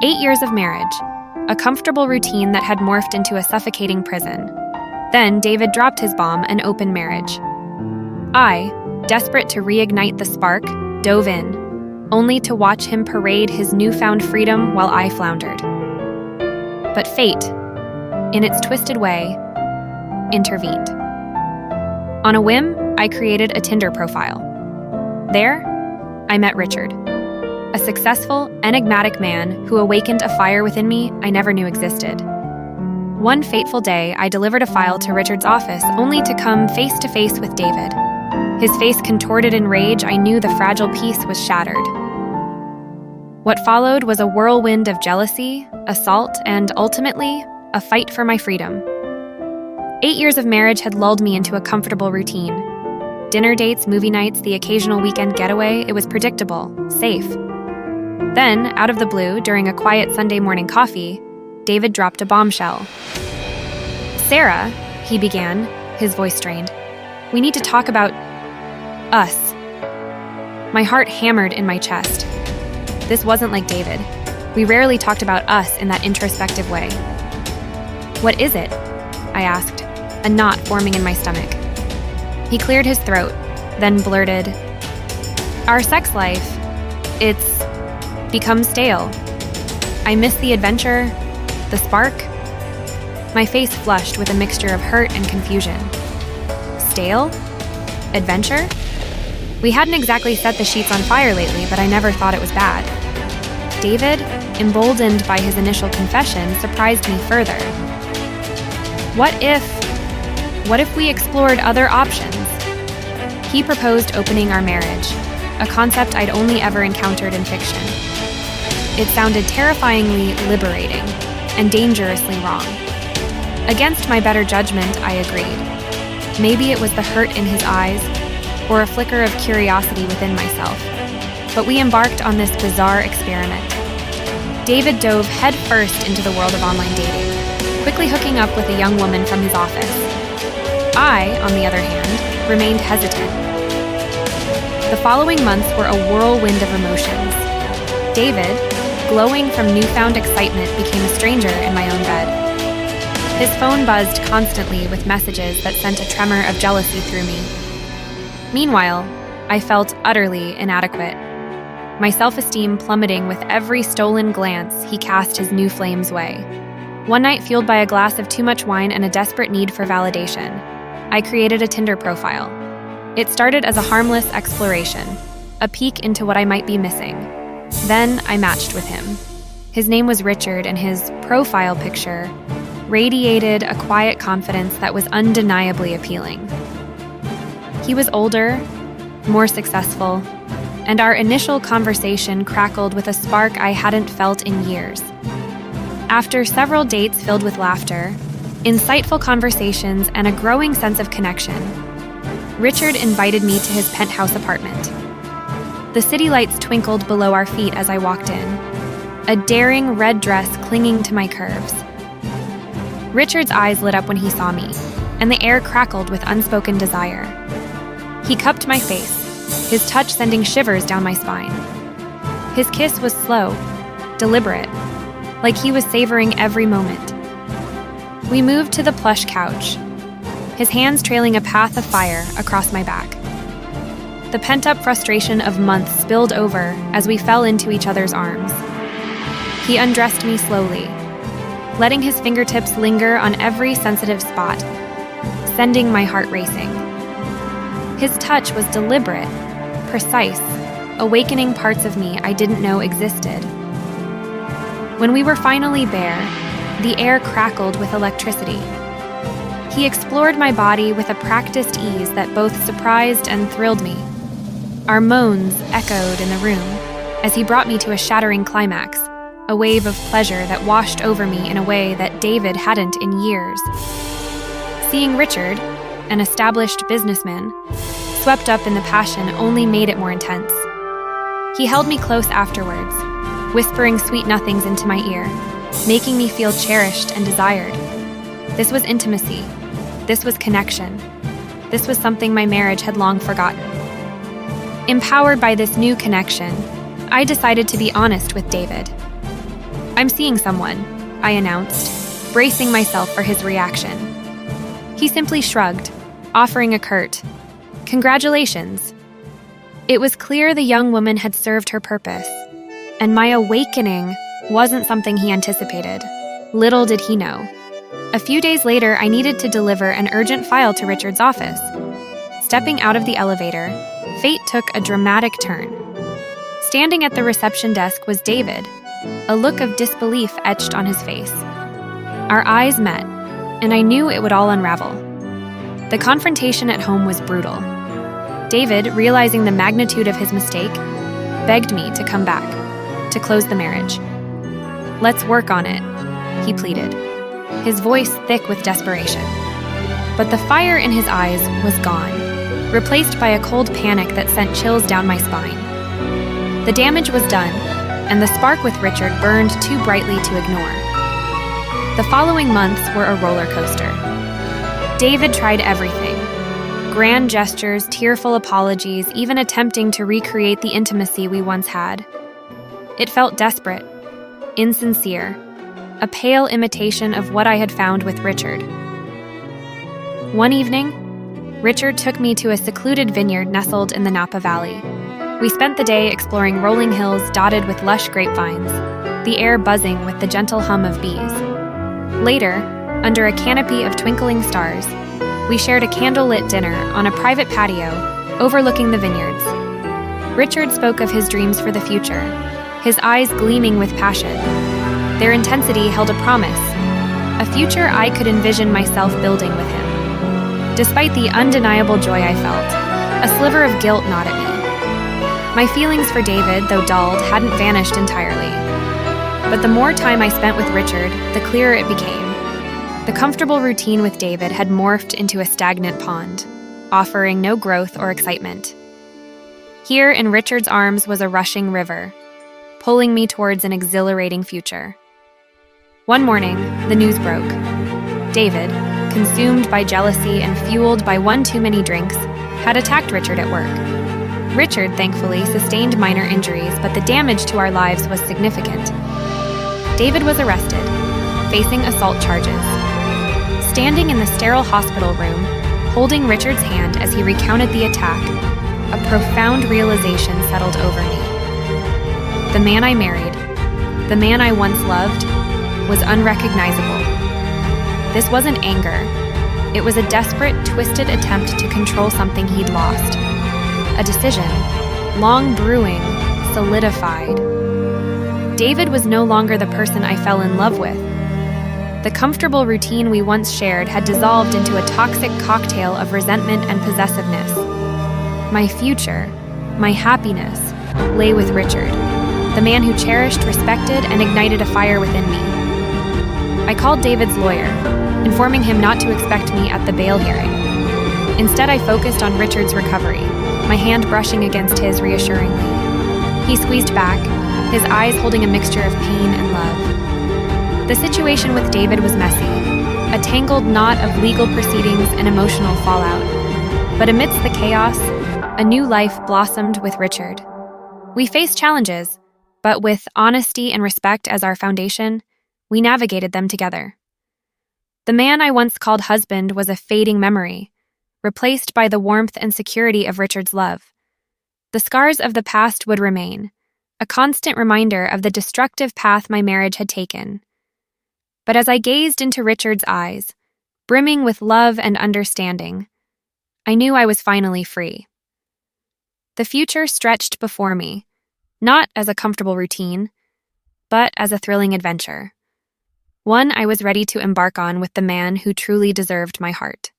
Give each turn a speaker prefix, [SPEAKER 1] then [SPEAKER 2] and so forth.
[SPEAKER 1] 8 years of marriage, a comfortable routine that had morphed into a suffocating prison. Then David dropped his bomb and opened marriage. I, desperate to reignite the spark, dove in, only to watch him parade his newfound freedom while I floundered. But fate, in its twisted way, intervened. On a whim, I created a Tinder profile. There, I met Richard, a successful, enigmatic man who awakened a fire within me I never knew existed. One fateful day, I delivered a file to Richard's office only to come face to face with David. His face contorted in rage, I knew the fragile peace was shattered. What followed was a whirlwind of jealousy, assault, and ultimately, a fight for my freedom. 8 years of marriage had lulled me into a comfortable routine. Dinner dates, movie nights, the occasional weekend getaway, it was predictable, safe. Then, out of the blue, during a quiet Sunday morning coffee, David dropped a bombshell. "Sarah," he began, his voice strained, "we need to talk about us." My heart hammered in my chest. This wasn't like David. We rarely talked about us in that introspective way. "What is it?" I asked, a knot forming in my stomach. He cleared his throat, then blurted, "Our sex life, it's become stale. I miss the adventure, the spark." My face flushed with a mixture of hurt and confusion. Stale? Adventure? We hadn't exactly set the sheets on fire lately, but I never thought it was bad. David, emboldened by his initial confession, surprised me further. What if we explored other options? He proposed opening our marriage, a concept I'd only ever encountered in fiction. It sounded terrifyingly liberating and dangerously wrong. Against my better judgment, I agreed. Maybe it was the hurt in his eyes, or a flicker of curiosity within myself. But we embarked on this bizarre experiment. David dove headfirst into the world of online dating, quickly hooking up with a young woman from his office. I, on the other hand, remained hesitant. The following months were a whirlwind of emotions. David, glowing from newfound excitement, became a stranger in my own bed. His phone buzzed constantly with messages that sent a tremor of jealousy through me. Meanwhile, I felt utterly inadequate, my self-esteem plummeting with every stolen glance he cast his new flame's way. One night, fueled by a glass of too much wine and a desperate need for validation, I created a Tinder profile. It started as a harmless exploration, a peek into what I might be missing. Then I matched with him. His name was Richard, and his profile picture radiated a quiet confidence that was undeniably appealing. He was older, more successful, and our initial conversation crackled with a spark I hadn't felt in years. After several dates filled with laughter, insightful conversations, and a growing sense of connection, Richard invited me to his penthouse apartment. The city lights twinkled below our feet as I walked in, a daring red dress clinging to my curves. Richard's eyes lit up when he saw me, and the air crackled with unspoken desire. He cupped my face, his touch sending shivers down my spine. His kiss was slow, deliberate, like he was savoring every moment. We moved to the plush couch, his hands trailing a path of fire across my back. The pent-up frustration of months spilled over as we fell into each other's arms. He undressed me slowly, letting his fingertips linger on every sensitive spot, sending my heart racing. His touch was deliberate, precise, awakening parts of me I didn't know existed. When we were finally bare, the air crackled with electricity. He explored my body with a practiced ease that both surprised and thrilled me. Our moans echoed in the room as he brought me to a shattering climax, a wave of pleasure that washed over me in a way that David hadn't in years. Seeing Richard, an established businessman, swept up in the passion only made it more intense. He held me close afterwards, whispering sweet nothings into my ear, making me feel cherished and desired. This was intimacy. This was connection. This was something my marriage had long forgotten. Empowered by this new connection, I decided to be honest with David. "I "I'm seeing someone," I announced, bracing myself for his reaction. He simply shrugged, offering a curt, "Congratulations." It was clear the young woman had served her purpose, and my awakening wasn't something he anticipated. Little did he know. A few days later, I needed to deliver an urgent file to Richard's office. Stepping out of the elevator, fate took a dramatic turn. Standing at the reception desk was David, a look of disbelief etched on his face. Our eyes met, and I knew it would all unravel. The confrontation at home was brutal. David, realizing the magnitude of his mistake, begged me to come back, to close the marriage. "Let's work on it," he pleaded, his voice thick with desperation. But the fire in his eyes was gone, replaced by a cold panic that sent chills down my spine. The damage was done, and the spark with Richard burned too brightly to ignore. The following months were a roller coaster. David tried everything. Grand gestures, tearful apologies, even attempting to recreate the intimacy we once had. It felt desperate, insincere, a pale imitation of what I had found with Richard. One evening, Richard took me to a secluded vineyard nestled in the Napa Valley. We spent the day exploring rolling hills dotted with lush grapevines, the air buzzing with the gentle hum of bees. Later, under a canopy of twinkling stars, we shared a candlelit dinner on a private patio overlooking the vineyards. Richard spoke of his dreams for the future, his eyes gleaming with passion. Their intensity held a promise, a future I could envision myself building with him. Despite the undeniable joy I felt, a sliver of guilt gnawed at me. My feelings for David, though dulled, hadn't vanished entirely. But the more time I spent with Richard, the clearer it became. The comfortable routine with David had morphed into a stagnant pond, offering no growth or excitement. Here in Richard's arms was a rushing river, pulling me towards an exhilarating future. One morning, the news broke. David, consumed by jealousy and fueled by one too many drinks, had attacked Richard at work. Richard, thankfully, sustained minor injuries, but the damage to our lives was significant. David was arrested, facing assault charges. Standing in the sterile hospital room, holding Richard's hand as he recounted the attack, a profound realization settled over me. The man I married, the man I once loved, was unrecognizable. This wasn't anger. It was a desperate, twisted attempt to control something he'd lost. A decision, long brewing, solidified. David was no longer the person I fell in love with. The comfortable routine we once shared had dissolved into a toxic cocktail of resentment and possessiveness. My future, my happiness, lay with Richard, the man who cherished, respected, and ignited a fire within me. I called David's lawyer, informing him not to expect me at the bail hearing. Instead, I focused on Richard's recovery, my hand brushing against his reassuringly. He squeezed back, his eyes holding a mixture of pain and love. The situation with David was messy, a tangled knot of legal proceedings and emotional fallout. But amidst the chaos, a new life blossomed with Richard. We faced challenges, but with honesty and respect as our foundation, we navigated them together. The man I once called husband was a fading memory, replaced by the warmth and security of Richard's love. The scars of the past would remain, a constant reminder of the destructive path my marriage had taken. But as I gazed into Richard's eyes, brimming with love and understanding, I knew I was finally free. The future stretched before me, not as a comfortable routine, but as a thrilling adventure. One I was ready to embark on with the man who truly deserved my heart.